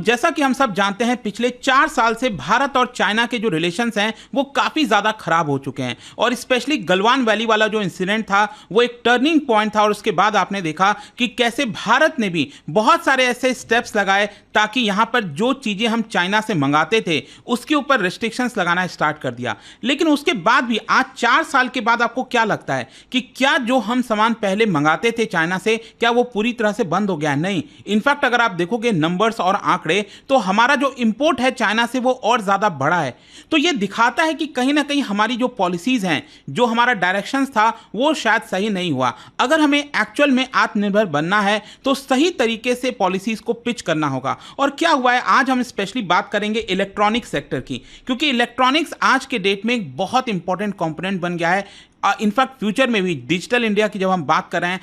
जैसा कि हम सब जानते हैं पिछले 4 साल से भारत और चाइना के जो रिलेशंस हैं वो काफ़ी ज़्यादा खराब हो चुके हैं और स्पेशली गलवान वैली वाला जो इंसिडेंट था वो एक टर्निंग पॉइंट था और उसके बाद आपने देखा कि कैसे भारत ने भी बहुत सारे ऐसे स्टेप्स लगाए ताकि यहाँ पर जो चीज़ें हम चाइना से मंगाते थे उसके ऊपर रिस्ट्रिक्शंस लगाना स्टार्ट कर दिया। लेकिन उसके बाद भी आज 4 साल के बाद आपको क्या लगता है कि क्या जो हम सामान पहले मंगाते थे चाइना से क्या वो पूरी तरह से बंद हो गया है? नहीं, इनफैक्ट अगर आप देखोगे नंबर्स और आंकड़े तो हमारा जो इंपोर्ट है चाइना से वो और ज़्यादा बढ़ा है। तो ये दिखाता है कि कहीं ना कहीं हमारी जो पॉलिसीज़ हैं, जो हमारा डायरेक्शंस था वो शायद सही नहीं हुआ। अगर हमें एक्चुअल में आत्मनिर्भर बनना है तो सही तरीके से पॉलिसीज़ को पिच करना होगा। और क्या हुआ है, आज हम स्पेशली बात करेंगे इलेक्ट्रॉनिक सेक्टर की, क्योंकि इलेक्ट्रॉनिक्स आज के डेट में एक बहुत इंपॉर्टेंट कंपोनेंट बन गया है। इनफैक्ट फ्यूचर में भी डिजिटल इंडिया की जब हम बात कर रहे हैं,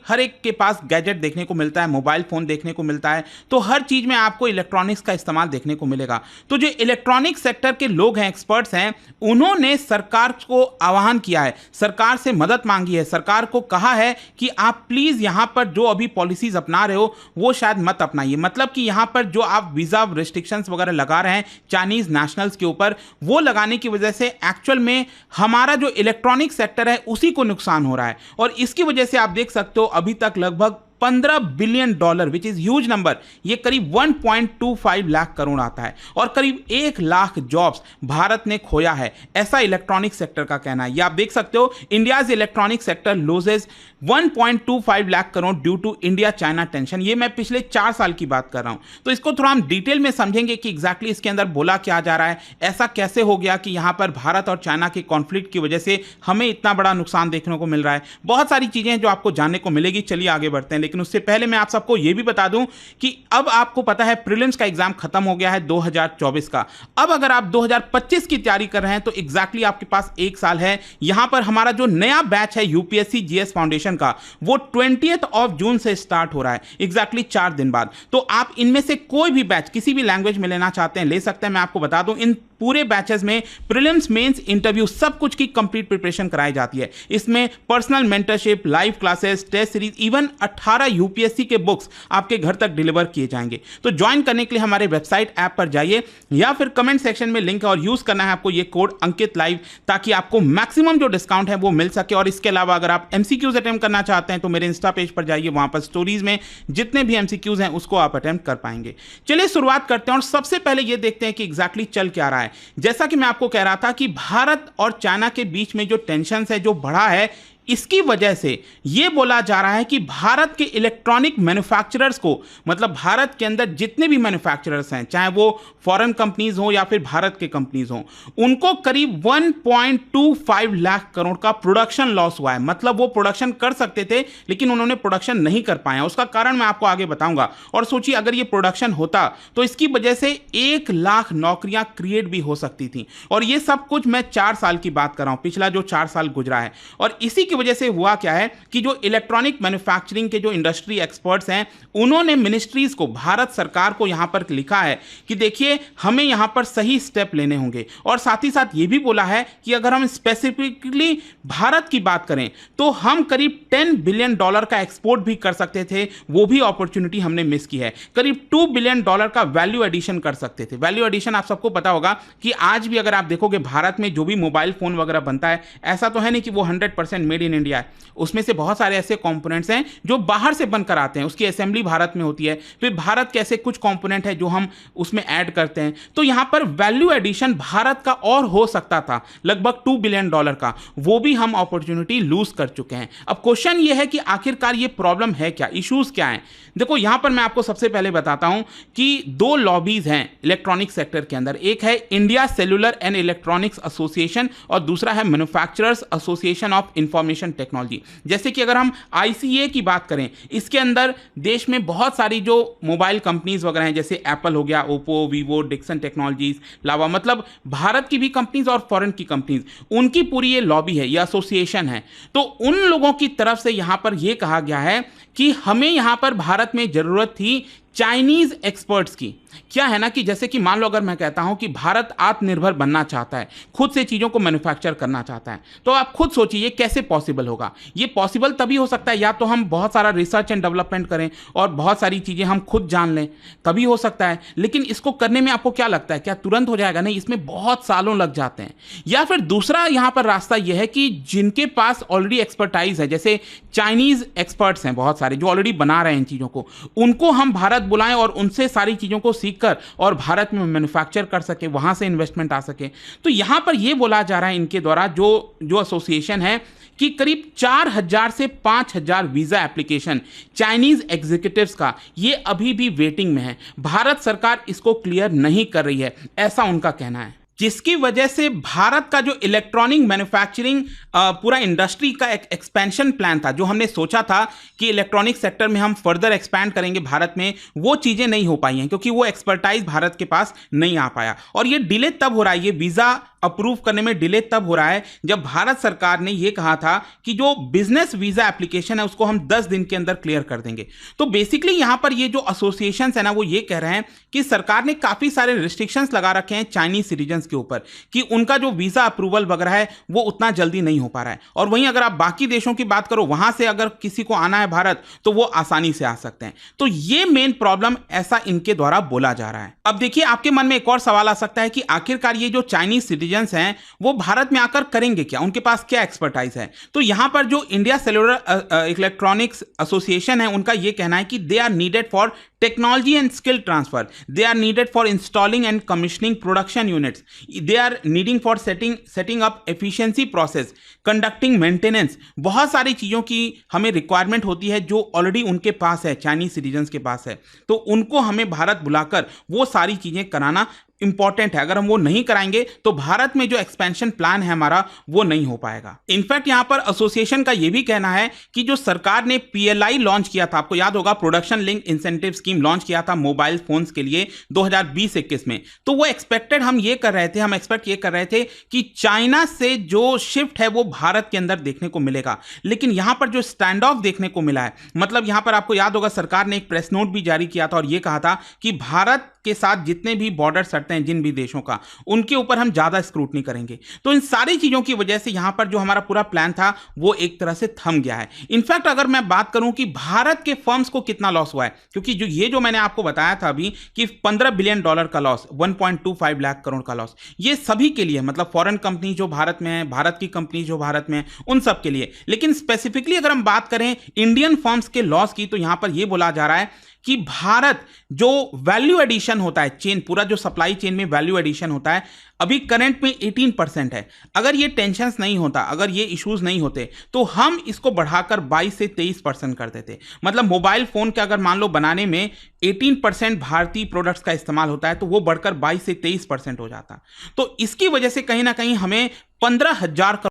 हर एक के पास गैजेट देखने को मिलता है, मोबाइल फ़ोन देखने को मिलता है, तो हर चीज़ में आपको इलेक्ट्रॉनिक्स का इस्तेमाल देखने को मिलेगा। तो जो इलेक्ट्रॉनिक सेक्टर के लोग हैं, एक्सपर्ट्स हैं, उन्होंने सरकार को आह्वान किया है, सरकार से मदद मांगी है, सरकार को कहा है कि आप प्लीज़ यहाँ पर जो अभी पॉलिसीज़ अपना रहे हो वो शायद मत अपनाइए। मतलब कि यहाँ पर जो आप वीज़ा रिस्ट्रिक्शंस वगैरह लगा रहे हैं चाइनीज़ नेशनल्स के ऊपर, वो लगाने की वजह से एक्चुअल में हमारा जो इलेक्ट्रॉनिक सेक्टर है उसी को नुकसान हो रहा है। और इसकी वजह से आप देख सकते हो अभी तक लगभग $15 billion, which is huge number, ये करीब 1.25 लाख करोड़ आता है और करीब 1 लाख जॉब्स भारत ने खोया है, ऐसा इलेक्ट्रॉनिक सेक्टर का कहना है। ये आप देख सकते हो, India's electronic sector loses 1.25 lakh crore due to India China tension. ये मैं पिछले 4 साल की बात कर रहा हूं। तो इसको थोड़ा हम डिटेल में समझेंगे कि एग्जैक्टली इसके अंदर बोला क्या जा रहा है, ऐसा कैसे हो गया कि यहां पर भारत और चाइना के कॉन्फ्लिक्ट की वजह से हमें इतना बड़ा नुकसान देखने को मिल रहा है। बहुत सारी चीजें हैं जो आपको जानने को मिलेगी। चलिए आगे बढ़ते हैं, लेकिन उससे पहले मैं आप सबको यह भी बता दूं कि अब आपको पता है प्रीलिम्स का एग्जाम खत्म हो गया है 2024 का। अब अगर आप 2025 की तैयारी कर रहे हैं तो एग्जैक्टली आपके पास 1 साल है। यहां पर हमारा जो नया बैच है यूपीएससी जीएस फाउंडेशन का, वो 20 जून से स्टार्ट हो रहा है, एग्जैक्टली 4 दिन बाद। तो आप इनमें से कोई भी बैच किसी भी लैंग्वेज में लेना चाहते हैं ले सकते हैं। मैं आपको बता दूं इन पूरे बैचेस में प्रीलिम्स, मेंस, इंटरव्यू सब कुछ की कंप्लीट प्रिपरेशन कराई जाती है। इसमें personal mentorship, live classes, test series, even 18 UPSC के बुक्स आपके घर तक डिलीवर किए जाएंगे। तो ज्वाइन करने के लिए हमारे वेबसाइट ऐप पर जाइए या फिर कमेंट सेक्शन में लिंक है और यूज करना है आपको ये कोड अंकित लाइव, ताकि आपको मैक्सिमम जो डिस्काउंट है वो मिल सके। और इसके अलावा अगर आप एमसीक्यूज अटेम्प्ट करना चाहते हैं तो मेरे इंस्टा पेज पर जाइए, वहां पर स्टोरीज में जितने भी एमसीक्यूज हैं उसको आप अटेम्प्ट कर पाएंगे। चलिए शुरुआत करते हैं और सबसे पहले ये देखते हैं कि एग्जैक्टली चल क्या रहा है। जैसा कि मैं आपको कह रहा था कि भारत और चाइना के बीच में जो टेंशन है, जो बढ़ा है, इसकी वजह से यह बोला जा रहा है कि भारत के इलेक्ट्रॉनिक मैन्युफैक्चरर्स को, मतलब भारत के अंदर जितने भी मैन्युफैक्चरर्स हैं, चाहे वो फॉरेन कंपनीज हो या फिर भारत के कंपनीज हो, उनको करीब 1.25 लाख करोड़ का प्रोडक्शन लॉस हुआ है। मतलब वो प्रोडक्शन कर सकते थे लेकिन उन्होंने प्रोडक्शन नहीं कर पाया। उसका कारण मैं आपको आगे बताऊंगा। और सोचिए अगर ये प्रोडक्शन होता तो इसकी वजह से 1 लाख नौकरियां क्रिएट भी हो सकती थी। और ये सब कुछ मैं 4 साल की बात कर रहा हूं, पिछला जो 4 साल गुजरा है। और इसी की वजह से हुआ क्या है कि जो इलेक्ट्रॉनिक मैन्युफैक्चरिंग के जो इंडस्ट्री एक्सपर्ट्स हैं, उन्होंने मिनिस्ट्रीज को, भारत सरकार को यहां पर लिखा है कि देखिए हमें यहां पर सही स्टेप लेने होंगे। और साथ ही साथ यह भी बोला है कि अगर हम स्पेसिफिकली भारत की बात करें तो हम करीब $10 बिलियन का एक्सपोर्ट भी कर सकते थे, वो भी अपॉर्चुनिटी हमने मिस की है। करीब $2 बिलियन का वैल्यू एडिशन कर सकते थे। वैल्यू एडिशन आप सबको पता होगा कि आज भी अगर आप देखोगे भारत में जो भी मोबाइल फोन वगैरह बनता है, ऐसा तो है नहीं कि वो 100% मेड इन इंडिया है। उसमें से बहुत सारे ऐसे कंपोनेंट्स हैं जो बाहर से बनकर आते हैं, उसकी असेंबली भारत में होती है, फिर भारत के ऐसे कुछ कंपोनेंट है जो हम उसमें ऐड करते हैं। तो यहां पर वैल्यू एडिशन भारत का और हो सकता था लगभग $2 बिलियन का, वो भी हम अपॉर्चुनिटी लूज कर चुके हैं। अब क्वेश्चन ये है कि आखिरकार ये प्रॉब्लम है क्या, इश्यूज क्या हैं। देखो यहां पर मैं आपको सबसे पहले बताता हूं कि 2 लॉबीज हैं इलेक्ट्रॉनिक सेक्टर के अंदर। एक है India cellular and electronics association और दूसरा है manufacturers association of information technology. जैसे कि अगर हम आईसीए की बात करें, इसके अंदर देश में बहुत सारी जो मोबाइल कंपनीज वगैरह हैं, जैसे एप्पल हो गया, ओप्पो, वीवो, डिक्सन टेक्नोलॉजीज, लावा, मतलब भारत की भी कंपनीज और फॉरेन की कंपनीज, उनकी पूरी ये लॉबी है, ये एसोसिएशन है। तो उन लोगों की तरफ से यहां पर यह कहा गया है कि हमें यहां पर भारत में जरूरत थी चाइनीज एक्सपर्ट्स की। क्या है ना कि जैसे कि मान लो अगर मैं कहता हूं कि भारत आत्मनिर्भर बनना चाहता है, खुद से चीज़ों को मैन्युफैक्चर करना चाहता है, तो आप खुद सोचिए ये कैसे पॉसिबल होगा। ये पॉसिबल तभी हो सकता है या तो हम बहुत सारा रिसर्च एंड डेवलपमेंट करें और बहुत सारी चीज़ें हम खुद जान लें, तभी हो सकता है। लेकिन इसको करने में आपको क्या लगता है, क्या तुरंत हो जाएगा? नहीं, इसमें बहुत सालों लग जाते हैं। या फिर दूसरा यहाँ पर रास्ता यह है कि जिनके पास ऑलरेडी एक्सपर्टाइज है, जैसे चाइनीज एक्सपर्ट्स हैं बहुत सारे जो ऑलरेडी बना रहे हैं इन चीज़ों को, उनको हम भारत बुलाएं और उनसे सारी चीज़ों को सीखकर और भारत में मैन्युफैक्चर कर सके, वहां से इन्वेस्टमेंट आ सके। तो यहां पर यह बोला जा रहा है इनके द्वारा जो एसोसिएशन है कि करीब 4,000 से 5,000 वीजा एप्लीकेशन चाइनीज एग्जीक्यूटिव्स का ये अभी भी वेटिंग में है। भारत सरकार इसको क्लियर नहीं कर रही है, ऐसा उनका कहना है, जिसकी वजह से भारत का जो इलेक्ट्रॉनिक मैन्युफैक्चरिंग पूरा इंडस्ट्री का एक एक्सपेंशन प्लान था, जो हमने सोचा था कि इलेक्ट्रॉनिक सेक्टर में हम फर्दर एक्सपैंड करेंगे भारत में, वो चीज़ें नहीं हो पाई हैं क्योंकि वो एक्सपर्टाइज भारत के पास नहीं आ पाया। और ये डिले तब हो रहा है, ये वीज़ा अप्रूव करने में डिले तब हो रहा है जब भारत सरकार ने ये कहा था कि जो बिजनेस वीज़ा एप्लीकेशन है उसको हम 10 दिन के अंदर क्लियर कर देंगे। तो बेसिकली यहाँ पर ये जो एसोसिएशंस है ना, वो ये कह रहे हैं कि सरकार ने काफ़ी सारे रिस्ट्रिक्शंस लगा रखे हैं चाइनीज सिटीजन्स के ऊपर कि उनका जो वीज़ा अप्रूवल वगैरह है वो उतना जल्दी नहीं हो पा रहा है। और वहीं अगर आप बाकी देशों की बात करो, वहां से अगर किसी को आना है भारत तो वो आसानी से आ सकते हैं। तो ये मेन प्रॉब्लम ऐसा इनके द्वारा बोला जा रहा है। अब देखिए, आपके मन में एक और सवाल आ सकता है कि आखिरकार ये जो चाइनीज सिटीजन्स हैं वो भारत में आकर करेंगे क्या, उनके पास क्या एक्सपर्टाइज है। तो यहां पर जो इंडिया सेलुलर इलेक्ट्रॉनिक्स एसोसिएशन है, उनका यह कहना है कि they are needed for technology and skill transfer, they are needed for installing and commissioning production units, they are needing for setting up efficiency process, conducting maintenance। बहुत सारी चीज़ों की हमें रिक्वायरमेंट होती है जो ऑलरेडी उनके पास है, चाइनीज सिटीजन्स के पास है। तो उनको हमें भारत बुलाकर वो सारी चीज़ें कराना इंपॉर्टेंट है। अगर हम वो नहीं कराएंगे तो भारत में जो एक्सपेंशन प्लान है हमारा वो नहीं हो पाएगा। इनफैक्ट यहां पर एसोसिएशन का ये भी कहना है कि जो सरकार ने पीएलआई लॉन्च किया था, आपको याद होगा, production link incentive scheme launch किया था मोबाइल फोन्स के लिए 2020-21 में, तो वो एक्सपेक्ट ये कर रहे थे कि चाइना से जो शिफ्ट है वो भारत के अंदर देखने को मिलेगा। लेकिन यहां पर जो स्टैंड ऑफ देखने को मिला है, मतलब यहां पर आपको याद होगा सरकार ने एक प्रेस नोट भी जारी किया था और यह कहा था कि भारत के साथ जितने भी बॉर्डर सटते हैं जिन भी देशों का, उनके ऊपर हम ज्यादा स्क्रूटनी करेंगे। तो इन सारी चीजों की वजह से यहां पर जो हमारा पूरा प्लान था वो एक तरह से थम गया है। इनफैक्ट अगर मैं बात करूं कि भारत के फर्म्स को कितना लॉस हुआ है, क्योंकि जो मैंने आपको बताया था अभी कि $15 बिलियन का लॉस, 1.25 लाख करोड़ का लॉस, ये सभी के लिए, मतलब फॉरेन कंपनी जो भारत में है, भारत की कंपनी जो भारत में है, उन सब के लिए। लेकिन स्पेसिफिकली अगर हम बात करें इंडियन फर्म्स के लॉस की, तो यहां पर यह बोला जा रहा है कि भारत जो वैल्यू एडिशन होता है, चेन, पूरा जो सप्लाई चेन में वैल्यू एडिशन होता है, अभी करंट में 18% है। अगर ये टेंशन्स नहीं होता, अगर ये इश्यूज नहीं होते, तो हम इसको बढ़ाकर 22 से 23% कर देते। मतलब मोबाइल फोन के अगर मान लो बनाने में 18% भारतीय प्रोडक्ट्स का इस्तेमाल होता है, तो वो बढ़कर 22 से 23% हो जाता। तो इसकी वजह से कहीं ना कहीं हमें 15,000